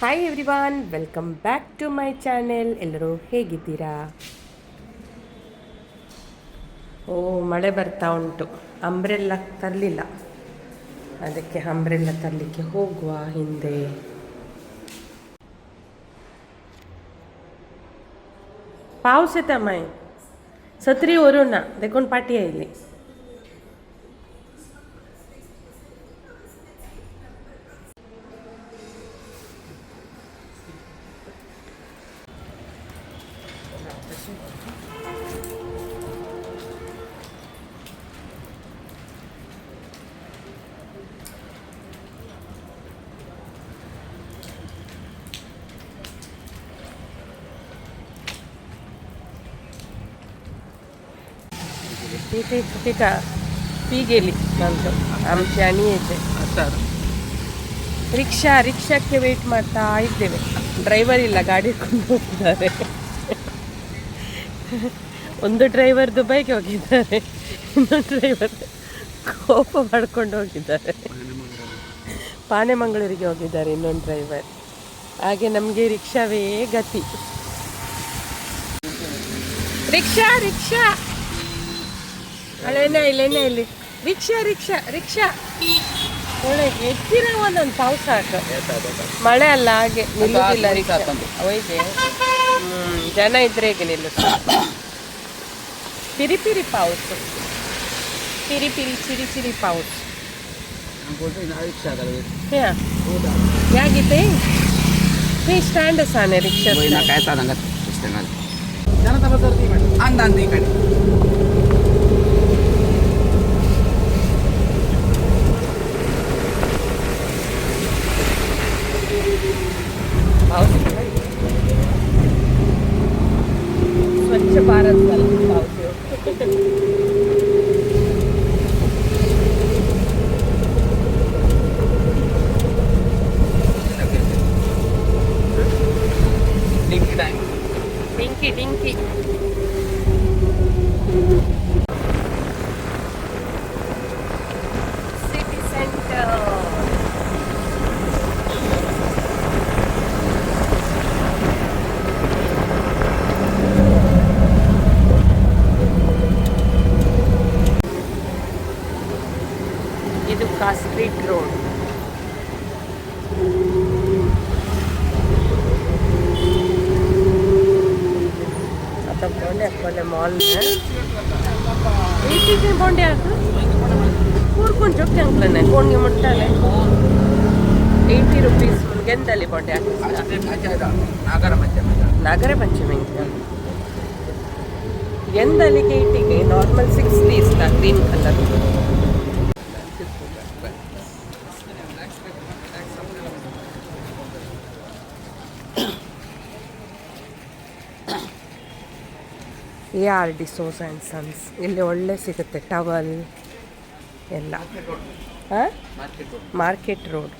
Hi everyone, welcome back to my channel. ಎಲ್ಲರೂ ಹೇಗಿದ್ದೀರಾ? ಓ, ಮಳೆ ಬರ್ತಾ ಉಂಟು. ಅಂಬ್ರೆಲ್ಲ ತರಲಿಲ್ಲ, ಅದಕ್ಕೆ ಅಂಬ್ರೆಲ್ಲ ತರಲಿಕ್ಕೆ ಹೋಗುವ ಹಿಂದೆ. पाऊस येता माय सत्री वरून ना देखून पाठी आयली. ठीक आहे, ती गेली नंतर आमची आणि येते. ರಿಕ್ಷಾಕ್ಕೆ ವೇಟ್ ಮಾಡ್ತಾ ಇದ್ದೇವೆ. ಡ್ರೈವರ್ ಇಲ್ಲ, ಗಾಡಿ ಹಿಡ್ಕೊಂಡು ಹೋಗಿದ್ದಾರೆ. ಒಂದು ಡ್ರೈವರ್ ದುಬೈಗೆ ಹೋಗಿದ್ದಾರೆ, ಇನ್ನೊಂದು ಡ್ರೈವರ್ ಕೋಪ ಮಾಡ್ಕೊಂಡು ಹೋಗಿದ್ದಾರೆ, ಪಾನೆಮಂಗಳೂರಿಗೆ ಹೋಗಿದ್ದಾರೆ ಇನ್ನೊಂದು ಡ್ರೈವರ್. ಹಾಗೆ ನಮಗೆ ರಿಕ್ಷಾವೇ ಗತಿ. ರಿಕ್ಷಾ ಅಲ್ಲೇನೇ ಇಲ್ಲಿ ರಿಕ್ಷಾ ಒಳಗೆ ಎತ್ತಿನ ಒಂದೊಂದು ಪಾವು ಸಾಕು. ಮಳೆ ಅಲ್ಲ, ಹಾಗೆ ನಿಲ್ಲುವುದಿಲ್ಲ ರಿಕ್ಷಾ. ಅವೈಗೆ ಜನ ಇದ್ರೆ ಹೇಗೆ ನಿಲ್ಲುತ್ತೆ. ಪಿರಿ ಪಾವುಸ್, ಚಿರಿ ಪಾವುಸ್. ಯಾಗಿತ್ತೆ हे स्टँड असा ना रिक्षा काय सांगा जनता अंदांत इकडे स्वच्छ भारत झाला पाऊस. ಡಿಂಕಿ ಸಿಟಿ ಸೆಂಟರ್. ಇದು ಕಾಸ್ಟ್ರೀಟ್ ರೋಡ್. बोंडे मॉल में इसी बोंडे ऊर्को चौकी अंकल कौन मुट्टाले 80 रुपीस गेंदली बोंडे नागर पंचमी गेंदली 80 नॉर्मल 60 इसका green colour. AR disease and sons ಇಲ್ಲಿ ಒಳ್ಳೆ ಸಿಗುತ್ತೆ ಟವಲ್ ಎಲ್ಲ. Market road.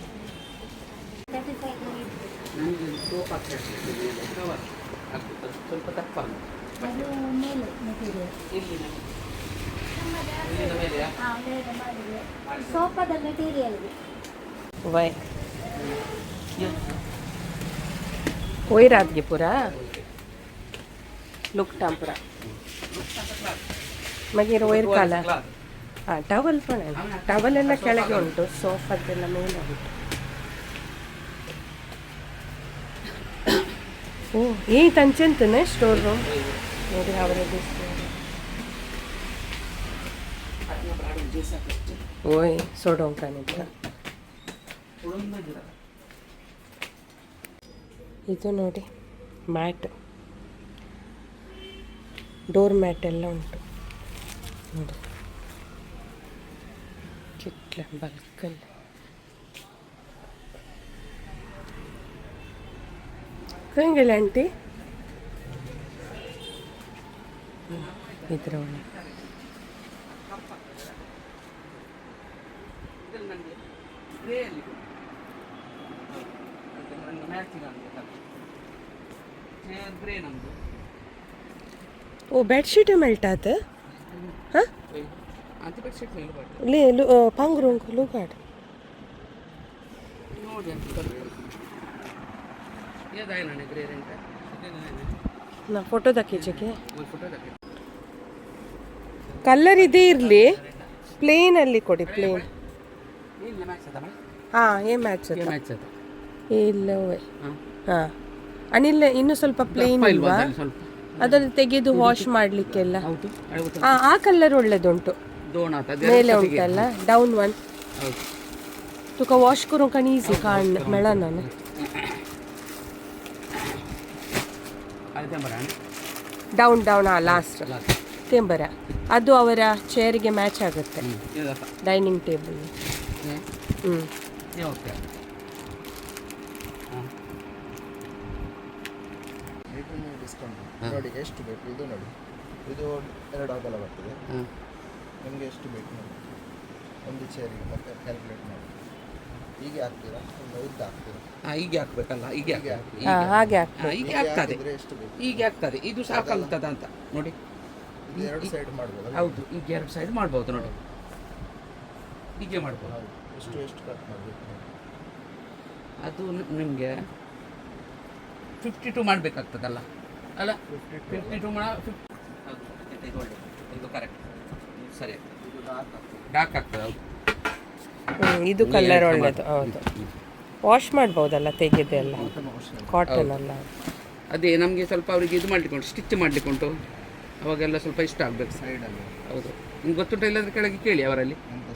ವೈ ವೈರಾದ್ಗಿಪುರ लुकटांपुरा मागीर वयर काला टवल पण टवल ಎಲ್ಲ ಕೆಳಗೆ ಉಂಟು, ಸೋಫಾದ್ದೆಲ್ಲ ಮೇಲೆ ಉಂಟು. ಓ ಈ ತಂಚೆಂತನೇ ಸ್ಟೋರ್ ರೂಮ್ ನೋಡಿ ಅವರದ್ದು. ಓಯ್ ಸೋಡೋಂಕಾನಿದ್ರ ಇದು ನೋಡಿ ಮ್ಯಾಟ್, ಡೋರ್ ಮ್ಯಾಟ್ ಎಲ್ಲ ಉಂಟು ನೋಡಿ. ಕಿಟ್ಲ ಬಲ್ಕಲ್ಲಿ ಹೆಂಗಿಲ್ಲ ಆಂಟಿ ಇದ್ರ ಒಳಗೆ ओ बेडशीट मेळटात. हां ले पांघरूंक लुगाड ये दाए ना ग्रे रंग का ನಾ ಫೋಟೋದ ಖೀಚಕ್ಕೆ वो फोटो रखे ಕಲರ್ ಇದೇ ಇರಲಿ, ಪ್ಲೇನಲ್ಲಿ ಕೊಡಿ, ಪ್ಲೇನ್. ये मैच था भाई ಹಾಂ ಏನು ಮ್ಯಾಚ್ ये मैच था ಇಲ್ಲವೇ. हां ಹಾಂ ಅನಿಲ್ ಇನ್ನೂ ಸ್ವಲ್ಪ ಪ್ಲೇನ್ ಇಲ್ವಾ? ಸ್ವಲ್ಪ ಅದನ್ನು ತೆಗೆದು ವಾಶ್ ಮಾಡಲಿಕ್ಕೆಲ್ಲ. ಹೌದು ಹೌದು ಹಾಂ ಆ ಕಲರ್ ಒಳ್ಳೆದುಂಟು, दोन आता ಮೇಲೆ ಉಂಟಲ್ಲ ಡೌನ್ ಒನ್. ಹೌದು तुका वॉश करूंक आनी इजी काढ मेळना न्हू. ಅದೇ ಬರೋಣ ಡೌನ್ ಡೌನ್ ಹಾಂ ಲಾಸ್ಟ್ ಲಾಸ್ಟ್ ತೇ ಬರ. ಅದು ಅವರ ಚೇರಿಗೆ ಮ್ಯಾಚ್ ಆಗುತ್ತೆ, ಇದಪ್ಪ ಡೈನಿಂಗ್ ಟೇಬಲ್. ಹ್ಞೂ ये ಓಕೆ ಡಿಸ್ಕೌಂಟ್ ನೋಡಿ ಎಷ್ಟು ಬೇಕು ಇದು ನೋಡಿ, ಇದು 2 ಅಗಲ ಬರ್ತದೆ. ನಿಮಗೆ ಎಷ್ಟು ಬೇಕು ನೋಡಿ, ಒಂದು ಚೇರಿಗೆ ಮತ್ತೆ ಕ್ಯಾಲ್ಕುಲೇಟ್ ಮಾಡಿ. ಹೀಗೆ ಹಾಕ್ತೀರಾ ಇಲ್ಲ ಉದ್ದ ಹಾಕ್ತೀರಾ? ಹೀಗೆ ಹಾಕ್ಬೇಕಲ್ಲ, ಹೀಗೆ ಹೀಗೆ ಹಾಕ್ಬೇಕು. ಹಾಂ ಹಾಗೆ ಆಗ್ತದೆ. ಹೀಗೆ ಆಗ್ತದೆ, ಹಾಕಿದ್ರೆ ಎಷ್ಟು ಬೇಕು? ಹೀಗೆ ಆಗ್ತದೆ. ಇದು ಸಾಕಾಗ್ತದ ಅಂತ ನೋಡಿ. ಇದು 2 ಸೈಡ್ ಮಾಡ್ಬೋದಲ್ಲ? ಹೌದು, ಈಗ 2 ಸೈಡ್ ಮಾಡ್ಬೋದು ನೋಡಿ, ಹೀಗೆ ಮಾಡ್ಬೋದು. ಹೌದು. ಎಷ್ಟು ಕಟ್ ಮಾಡಬೇಕು? ಅದು ನಿಮಗೆ 52 ಮಾಡಬೇಕಾಗ್ತದಲ್ಲ ಅಲ್ಲ, 52 ಹೌದು, ಇದು ಒಳ್ಳೆ, ಇದು ಕರೆಕ್ಟ್, ಸರಿ. ಇದು ಡಾರ್ಕ್ ಆಗ್ತದೆ. ಡಾರ್ಕ್ ಆಗ್ತದೆ, ಹೌದು. ಇದು ಕಲರ್ ಒಳ್ಳೆಯದು, ಹೌದು. ವಾಶ್ ಮಾಡ್ಬೋದಲ್ಲ ತೆಗೆದೆಲ್ಲ, ಮೋಷನ್ ಕಾಟನ್ ಅಲ್ಲ. ಅದೇ ನಮಗೆ ಸ್ವಲ್ಪ ಅವರಿಗೆ ಇದು ಮಾಡ್ಲಿಕ್ಕೆ ಸ್ಟಿಚ್ ಮಾಡ್ಲಿಕ್ಕೆ ಉಂಟು, ಅವಾಗೆಲ್ಲ ಸ್ವಲ್ಪ ಇಷ್ಟ ಆಗಬೇಕು. ಸೈಡಲ್ಲಿ ಹೌದು, ನಿಮ್ಗೆ ಗೊತ್ತುಂಟ, ಇಲ್ಲದ್ರೆ ಕೆಳಗೆ ಕೇಳಿ ಅವರಲ್ಲಿ. ಎಂತ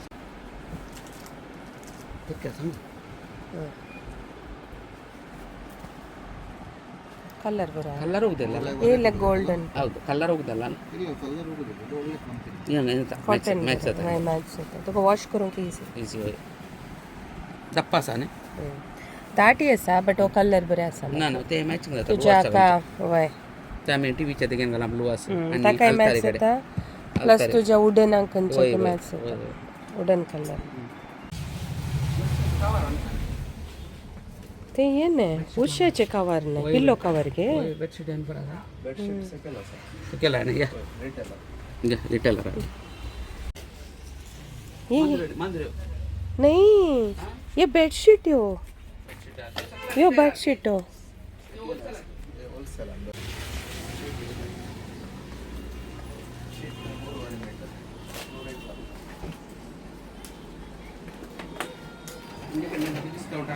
ಕಲರ್ ಬರ ಕಲರ್ ಹೋಗುದಿಲ್ಲ, ಇಲ್ಲ ಗೋಲ್ಡನ್ ಹೌದು ಕಲರ್ ಹೋಗುದಲ್ಲ. ಇಲ್ಲ ಕಲರ್ ಹೋಗುದಿಲ್ಲ, ಇದು ಒಳ್ಳೆ ಕಂಪನಿ. कॉटन ಮ್ಯಾಚ್ मैच होता तो वॉश करूँगी इजी. ಈಸಿ दप्पा सा ने दाटी असा बट वो कलर बरे असा ना ना ते मॅचिंग जातं तुझ्या का वय त्यामुळे टीव्हीच्या ते गेनला ब्लू असं ता काय मॅच होता प्लस तुझ्या वुडन अंकनचे मॅच होता वुडन कलर. ते ಏನೇ ಉಷಾಚೆ ಕವರ್ನ ಪಿಲ್ಲೋ ಕವರ್ಗೆ बेडशीट ಏನು ಬರಲ್ಲ, ಬೆಡ್ಶೀಟ್ ಸೆಕೆಲ್ಲ ಸರ್, ಕೆಲ ಯಾ ರೇಟ್ ಎಲ್ಲ ಯಾ ರಿಟೇಲರ್ ये ಮಂದ್ರೆ नहीं ये बेडशीट यो बेडशीट ಹೋಲ್ಸೇಲ್ ಅಂದ್ರೆ ಶೀಟ್ 3.5 ಮೀಟರ್ 100 ಡಿಸ್ಕೌಂಟ್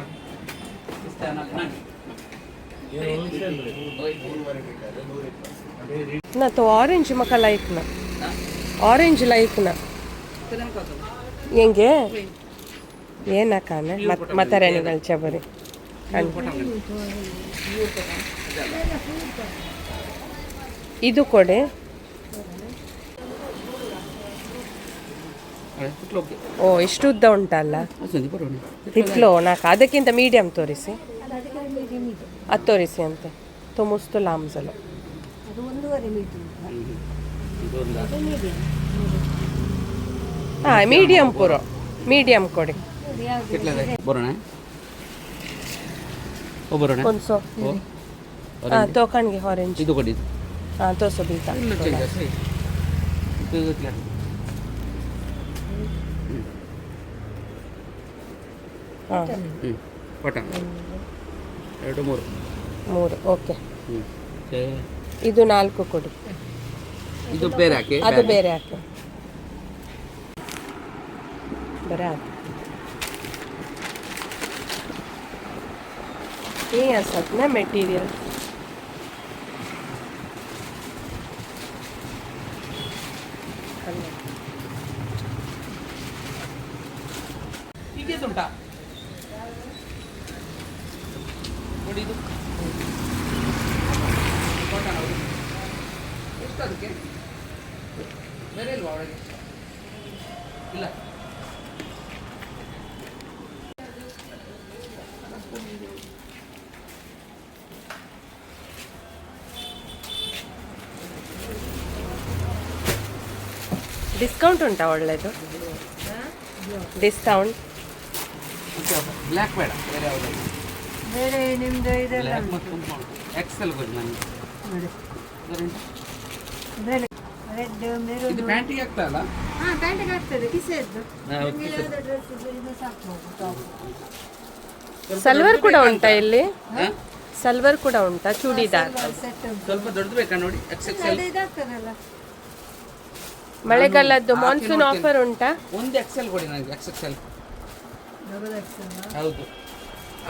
ಇಸ್ತಾನ ನಾನು ಹೋಲ್ಸೇಲ್ ರೇಟ್ 3.5 ಮೀಟರ್ 120. ना तो ऑरेंज मका लाइक ना ऑरेंज लाइक ना ಹೆಂಗೆ ಏನಕ್ಕಾನೆ ಮತ್ತೆ ರೆನಿಗಲ್ಚ ಬರೀ ಇದು ಕೊಡೆ. ಓ ಇಷ್ಟು ಉದ್ದ ಉಂಟಲ್ಲ ಹಿತ್ಲೋ ನಾಲ್ಕು, ಅದಕ್ಕಿಂತ ಮೀಡಿಯಮ್ ತೋರಿಸಿ, ಅದು ತೋರಿಸಿ ಅಂತೆ ತುಮುಸ್ತು ಲಾಮ್ಸಲು. ಹಾಂ ಮೀಡಿಯಮ್ ಪೂರೋ ಮೀಡಿಯಮ್ ಕೊಡಿ. ಬರೋಣ ಓ ಬರೋಣ ಒಂದು ಸೊ ಹಾಂ ತೋಕಣ್ಗೆ ಆರೆಂಜ್ ಇದು ಕೊಡಿ, ಹಾಂ ತೋಸು ಬೀತ ಇಲ್ಲ ಚೇಂಜಸ್ ಇದು ಹಾಂ ಕಾಟನ್ 2 3 ಮೂರು ಓಕೆ. ಮತ್ತೆ ಇದು 4 ಕೊಡಿ, ಇದು ಬೇರೆ ಹಾಕಿ, ಅದು ಬೇರೆ ಹಾಕಿ ಬರ ಹಾಕಿ. हे असतात ना मेटीरियल. ಹೀಗೆ ಉಂಟಾ ನೋಡಿ, ಇದು ಕಾಟನ್ ಹೌದು. ಎಷ್ಟು ಅದಕ್ಕೆ ಬೇರೆ ಇಲ್ವಾ ಒಳಗೆ? ಇಲ್ಲ ಡಿಸ್ಕೌಂಟ್ ಉಂಟಾ ಒಳ್ಳೆಯದು? ಡಿಸ್ಕೌಂಟ್ ಬ್ಲ್ಯಾಕ್ ಬೇಡ, ಬೇರೆ ಯಾವುದು ಬೇರೆ ನಿಮ್ದು ಇದೆಲ್ಲ ಬ್ಲ್ಯಾಕ್ ಮತ್ತು ಎಕ್ಸೆಲ್ ಕೊಡಿ ನನಗೆ. Red maroon. ಇದು ಪ್ಯಾಂಟಿಗೆ ಆಗ್ತದಲ್ಲ? ಹಾ ಪ್ಯಾಂಟಿಗೆ ಆಗ್ತದೆ, ಕಿಸೆದ್ದು ಹೌದು, ನಿಮ್ಗೆ ಯಾವ್ದು ಡ್ರೆಸ್ ಇದು ಸಾಕು ಟಾಪ್. ಸಲ್ವಾರ್ ಕೂಡ ಉಂಟಾ ಇಲ್ಲಿ? ಹಾಂ ಸಲ್ವರ್ ಕೂಡ ಉಂಟಾ ಚೂಡಿದಾರ್? ಸೆಟ್ ಉಂಟು ಸ್ವಲ್ಪ ದೊಡ್ಡದು ಬೇಕಾ ನೋಡಿ, XXL. ಅದು ಇದಾಗ್ತದಲ್ಲ. ಮಳೆಗಾಲದ್ದು ಹಾಕಿ ಮಾನ್ಸೂನ್ ನೋಡ್ತೀನಿ. ಆಫರ್ ಉಂಟಾ? ಒಂದು XL ಕೊಡಿ ನನಗೆ, XXL. ಡಬಲ್ ಎಕ್ಸೆಲ್ ಹೌದು,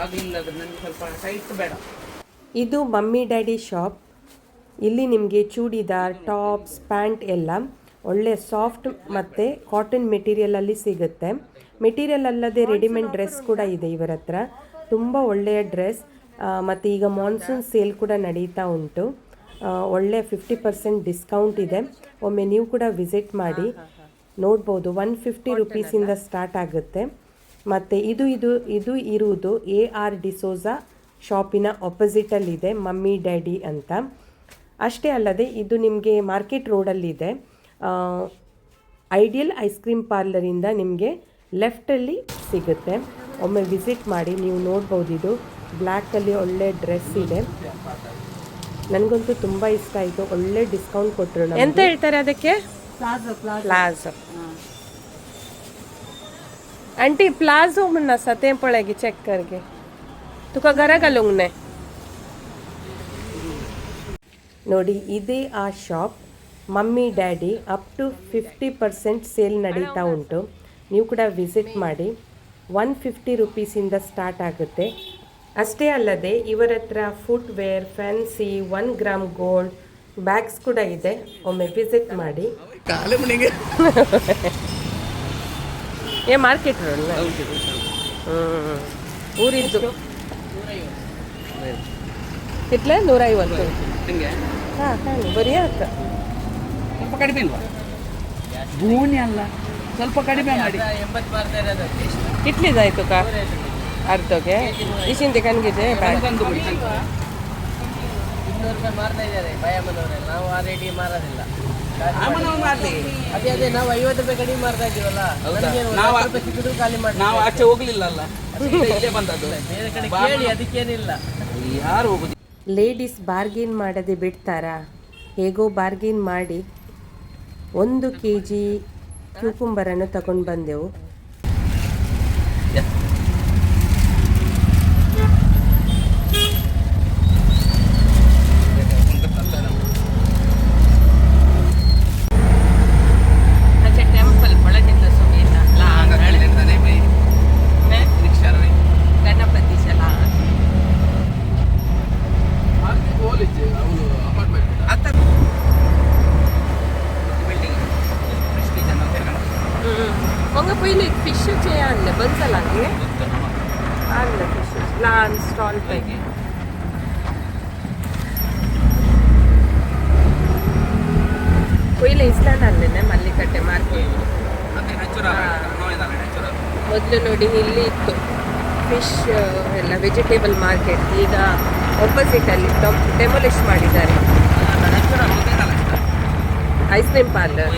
ಆಗಲಿಲ್ಲ ಅದು ನನಗೆ ಸ್ವಲ್ಪ ಟೈಟ್ ಬೇಡ. ಇದು ಮಮ್ಮಿ ಡ್ಯಾಡಿ ಶಾಪ್. ಇಲ್ಲಿ ನಿಮಗೆ ಚೂಡಿದಾರ್, ಟಾಪ್ಸ್, ಪ್ಯಾಂಟ್ ಎಲ್ಲ ಒಳ್ಳೆ ಸಾಫ್ಟ್ ಮತ್ತು ಕಾಟನ್ ಮೆಟೀರಿಯಲಲ್ಲಿ ಸಿಗುತ್ತೆ. ಮೆಟೀರಿಯಲ್ ಅಲ್ಲದೆ ರೆಡಿಮೇಡ್ ಡ್ರೆಸ್ ಕೂಡ ಇದೆ ಇವರ ಹತ್ರ. ತುಂಬ ಒಳ್ಳೆಯ ಡ್ರೆಸ್. ಮತ್ತು ಈಗ ಮಾನ್ಸೂನ್ ಸೇಲ್ ಕೂಡ ನಡೀತಾ ಉಂಟು. ಒಳ್ಳೆ 50% ಡಿಸ್ಕೌಂಟ್ ಇದೆ. ಒಮ್ಮೆ ನೀವು ಕೂಡ ವಿಸಿಟ್ ಮಾಡಿ ನೋಡ್ಬೋದು. 150 ರುಪೀಸಿಂದ ಸ್ಟಾರ್ಟ್ ಆಗುತ್ತೆ. ಮತ್ತು ಇದು ಇರುವುದು AR ಡಿಸೋಜಾ ಶಾಪಿನ ಆಪೋಸಿಟಲ್ಲಿದೆ, ಮಮ್ಮಿ ಡ್ಯಾಡಿ ಅಂತ. ಅಷ್ಟೇ ಅಲ್ಲದೆ ಇದು ನಿಮಗೆ ಮಾರ್ಕೆಟ್ ರೋಡಲ್ಲಿದೆ. ಐಡಿಯಲ್ ಐಸ್ ಕ್ರೀಮ್ ಪಾರ್ಲರಿಂದ ನಿಮಗೆ ಲೆಫ್ಟಲ್ಲಿ ಸಿಗುತ್ತೆ. ಒಮ್ಮೆ ವಿಸಿಟ್ ಮಾಡಿ, ನೀವು ನೋಡ್ಬೋದು. ಇದು ಬ್ಲ್ಯಾಕಲ್ಲಿ ಒಳ್ಳೆ ಡ್ರೆಸ್ ಇದೆ. ನನಗಂತೂ ತುಂಬ ಇಷ್ಟ ಆಯಿತು. ಒಳ್ಳೆ ಡಿಸ್ಕೌಂಟ್ ಕೊಟ್ಟರು. ಎಂತ ಹೇಳ್ತಾರೆ ಅದಕ್ಕೆ? ಪ್ಲಾಜೋ. आंटी प्लाझो म्हणना सतें पळय चेक गे तुका घरा घालूंक नाय ನೋಡಿ ಇದೇ ಆ shop mummy daddy. Up to 50% sale ನಡೀತಾ ಉಂಟು. ನೀವು ಕೂಡ ವಿಸಿಟ್ ಮಾಡಿ. 150 ರುಪೀಸಿಂದ ಸ್ಟಾರ್ಟ್ ಆಗುತ್ತೆ. ಅಷ್ಟೇ ಅಲ್ಲದೆ ಇವರ ಹತ್ರ footwear, fancy, 1 gram gold bags ಕೂಡ ಇದೆ. ಒಮ್ಮೆ ವಿಸಿಟ್ ಮಾಡಿ. ಏ ಮಾರ್ಕೆಟ್ ರೋಡ್ ಊರಿದ್ದು ಇಟ್ಲೆ 150 ನಿಮಗೆ ಹಾಂ ಬರೀ ಆಯ್ತು. ಸ್ವಲ್ಪ ಕಡಿಮೆ ಇಲ್ವಾ? ಗೋಣಿ ಅಲ್ಲ, ಸ್ವಲ್ಪ ಕಡಿಮೆ ಮಾಡಿ. ಇಟ್ಲಿದಾಯ್ತು ಕಾ ಅರ್ಧಕ್ಕೆ ಇಶಿಂತೆ ಕಣ್ಗಿದೆ ಬ್ಯಾಗ್. 200 ರೂಪಾಯಿ ಮಾರ್ತಾ ಇದ್ದಾರೆ ಭಯಮ್ಮನವರೇ. ನಾವು ಆ ರೇಟಿಗೆ ಮಾರೋದಿಲ್ಲ. ಮಾಡ್ಲಿ. ಅದೇ ನಾವು 50 ರೂಪಾಯಿ ಕಡಿಮೆ ಮಾರ್ತಾ ಇದ್ದೀವಲ್ಲ. ಸಿಕ್ಕಿದ್ರು ಖಾಲಿ ಮಾಡಿ. ನಾವು ಆಚೆ ಹೋಗ್ಲಿಲ್ಲ ಅಲ್ಲ, ಇಲ್ಲೇ ಬಂದದ್ದು. ಬೇರೆ ಕಡೆ ಕೇಳಿ, ಅದಕ್ಕೇನಿಲ್ಲ. ಯಾರು ಹೋಗುದು? ಲೇಡೀಸ್ ಬಾರ್ಗೇನ್ ಮಾಡದೆ ಬಿಡ್ತಾರಾ? ಹೇಗೋ ಬಾರ್ಗೇನ್ ಮಾಡಿ 1 kg ಕ್ಯೂಕುಂಬರನ್ನು ತಗೊಂಡು ಬಂದೆವು. मग पहिले फिशचे आणले बंद झाला की आणलं फिश लहान स्टॉल पैकी पहिले ಇಸ್ಲಾಂಡ್ ಅಲ್ಲೇನೆ ಮಲ್ಲಿಕಟ್ಟೆ ಮಾರ್ಕೆಟ್. ಮೊದಲು ನೋಡಿ ಇಲ್ಲಿ ಇತ್ತು ಫಿಶ್ ಎಲ್ಲ ವೆಜಿಟೇಬಲ್ ಮಾರ್ಕೆಟ್. ಈಗ ಆಪೋಸಿಟಲ್ಲಿ ಡೆಮೊಲಿಷ್ ಮಾಡಿದ್ದಾರೆ. Ice cream parlour.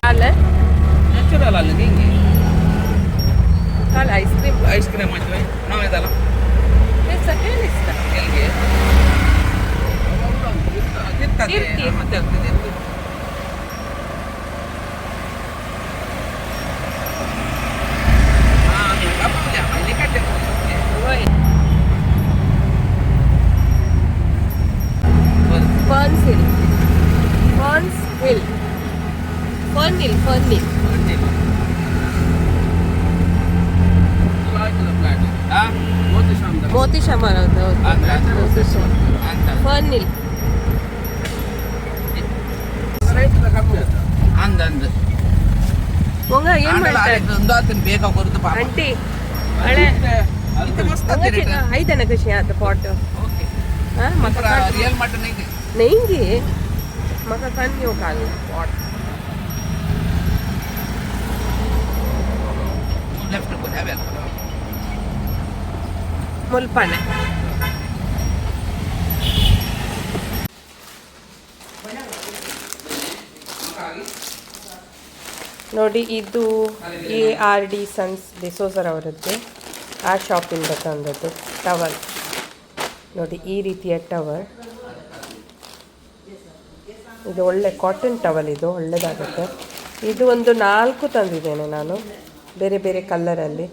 ಅಲ್ಲ ನ್ಯಾಚುರಲ್ ಅಲ್ಲ ಹಿಂಗೆ ಕಾಲ ಐಸ್ ಕ್ರೀಮ್ ಮಾಡ್ತೀವಿ ನಾವು ಇದಲ್ಲ ಏನಿಸ್ತ ಎಲ್ಲಿಗೆ Ferns Hill. Ferns Hill. Fern Hill. ಮೋತಿ ಶಾಮರ್ ಫರ್ನ್ ಹಿಲ್. ಅಂದಂದು ಮೊಂಗ ಏನ್ ಮಾಡ್ತಾರೆ ಬೇಕಾ ಬರುದು ಆಂಟಿ ಹಳೆ ಐದನ ಖುಷಿ ಆಯ್ತು ಪಾಟ್ ರಿಯಲ್ ಮಟನ್ ಇದೆ नहीं मका कन यो काल पॉट लेफ्ट को है बेल मुल्पने ನೋಡಿ ಇದು ARD ಸನ್ಸ್ ಡಿಸೋಜರ್ ಅವರದ್ದು. ಆ ಶಾಪಿಂದ ತಂದದ್ದು ಟವಲ್ ನೋಡಿ, ಈ ರೀತಿಯ ಟವಲ್. ಇದು ಒಳ್ಳೆ ಕಾಟನ್ ಟವಲ್, ಇದು ಒಳ್ಳೆಯದಾಗುತ್ತೆ. ಇದು ಒಂದು 4 ತಂದಿದ್ದೇನೆ ನಾನು, ಬೇರೆ ಬೇರೆ ಕಲ್ಲರಲ್ಲಿ.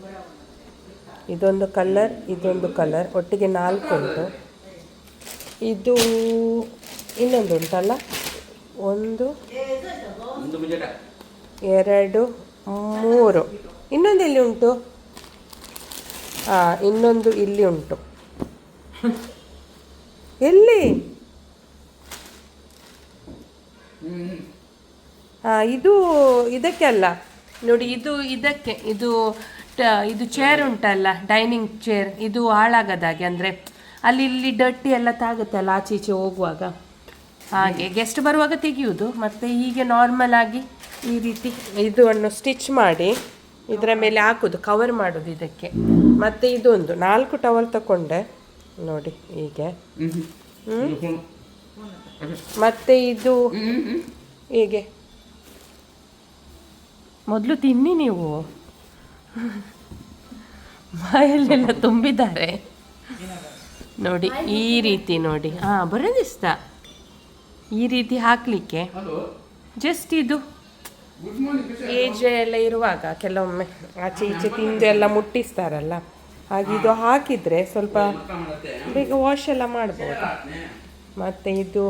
ಇದೊಂದು ಕಲರ್, ಇದೊಂದು ಕಲರ್, ಒಟ್ಟಿಗೆ 4 ಉಂಟು. ಇದು ಇನ್ನೊಂದು ಉಂಟಲ್ಲ, 1 ಒಂದು ಮುಂಜಾನೆ 2 3, ಇನ್ನೊಂದು ಎಲ್ಲಿ ಉಂಟು? ಇನ್ನೊಂದು ಇಲ್ಲಿ ಉಂಟು. ಎಲ್ಲಿ? ಇದು ಇದಕ್ಕೆ ಅಲ್ಲ ನೋಡಿ, ಇದು ಇದಕ್ಕೆ, ಇದು ಚೇರ್ ಉಂಟಲ್ಲ, ಡೈನಿಂಗ್ ಚೇರ್, ಇದು ಹಾಳಾಗದಾಗೆ, ಅಂದರೆ ಅಲ್ಲಿ ಇಲ್ಲಿ ಡಟ್ಟಿ ಎಲ್ಲ ತಾಗುತ್ತಲ್ಲ ಆಚೆ ಈಚೆ ಹೋಗುವಾಗ, ಹಾಗೆ ಗೆಸ್ಟ್ ಬರುವಾಗ ತೆಗೆಯುವುದು. ಮತ್ತು ಹೀಗೆ ನಾರ್ಮಲ್ ಆಗಿ ಈ ರೀತಿ ಇದನ್ನು ಸ್ಟಿಚ್ ಮಾಡಿ ಇದರ ಮೇಲೆ ಹಾಕೋದು, ಕವರ್ ಮಾಡೋದು ಇದಕ್ಕೆ. ಮತ್ತು ಇದೊಂದು 4 ಟವಲ್ ತಗೊಂಡೆ ನೋಡಿ ಹೀಗೆ. ಮತ್ತು ಇದು ಹೀಗೆ. ಮೊದಲು ತಿನ್ನಿ ನೀವು, ಬಾಯಲ್ಲೆಲ್ಲ ತುಂಬಿದ್ದಾರೆ ನೋಡಿ. ಈ ರೀತಿ ನೋಡಿ, ಬರೋದಿಸ್ತ ಈ ರೀತಿ ಹಾಕಲಿಕ್ಕೆ. ಜಸ್ಟ್ ಇದು ಏಜ್ ಎಲ್ಲ ಇರುವಾಗ ಕೆಲವೊಮ್ಮೆ ಆಚೆ ಈಚೆ ತಿಂದು ಎಲ್ಲ ಮುಟ್ಟಿಸ್ತಾರಲ್ಲ, ಹಾಗೆ ಇದು ಹಾಕಿದರೆ ಸ್ವಲ್ಪ ಬೇಗ ವಾಶ್ ಎಲ್ಲ ಮಾಡ್ಬೋದು. ಮತ್ತು ಇದು,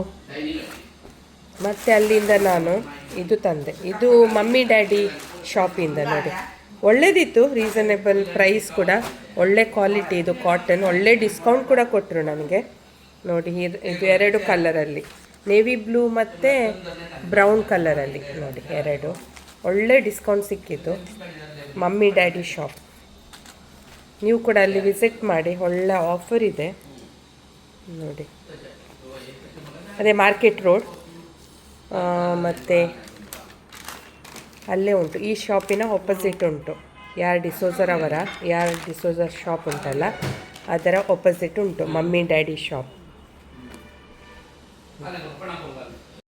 ಮತ್ತು ಅಲ್ಲಿಂದ ನಾನು ಇದು ತಂದೆ, ಇದು ಮಮ್ಮಿ ಡ್ಯಾಡಿ ಶಾಪಿಂದ ನೋಡಿ. ಒಳ್ಳೇದಿತ್ತು, ರೀಸನೇಬಲ್ ಪ್ರೈಸ್ ಕೂಡ, ಒಳ್ಳೆ ಕ್ವಾಲಿಟಿ, ಇದು ಕಾಟನ್, ಒಳ್ಳೆ ಡಿಸ್ಕೌಂಟ್ ಕೂಡ ಕೊಟ್ಟರು ನನಗೆ ನೋಡಿ. ಇದು 2 ಕಲರಲ್ಲಿ, ನೇವಿ ಬ್ಲೂ ಮತ್ತು ಬ್ರೌನ್ ಕಲರಲ್ಲಿ ನೋಡಿ, 2 ಒಳ್ಳೆ ಡಿಸ್ಕೌಂಟ್ ಸಿಕ್ಕಿತ್ತು. ಮಮ್ಮಿ ಡ್ಯಾಡಿ ಶಾಪ್, ನೀವು ಕೂಡ ಅಲ್ಲಿ ವಿಸಿಟ್ ಮಾಡಿ, ಒಳ್ಳೆ ಆಫರ್ ಇದೆ ನೋಡಿ. ಅದೇ ಮಾರ್ಕೆಟ್ ರೋಡ್, ಮತ್ತು ಅಲ್ಲೇ ಉಂಟು, ಈ ಶಾಪಿನ ಆಪೋಸಿಟ್ ಉಂಟು, ಯಾರ್ ಡಿಸೋಜರ್ ಶಾಪ್ ಉಂಟಲ್ಲ ಅದರ ಆಪೋಸಿಟ್ ಉಂಟು ಮಮ್ಮಿ ಡ್ಯಾಡಿ ಶಾಪ್.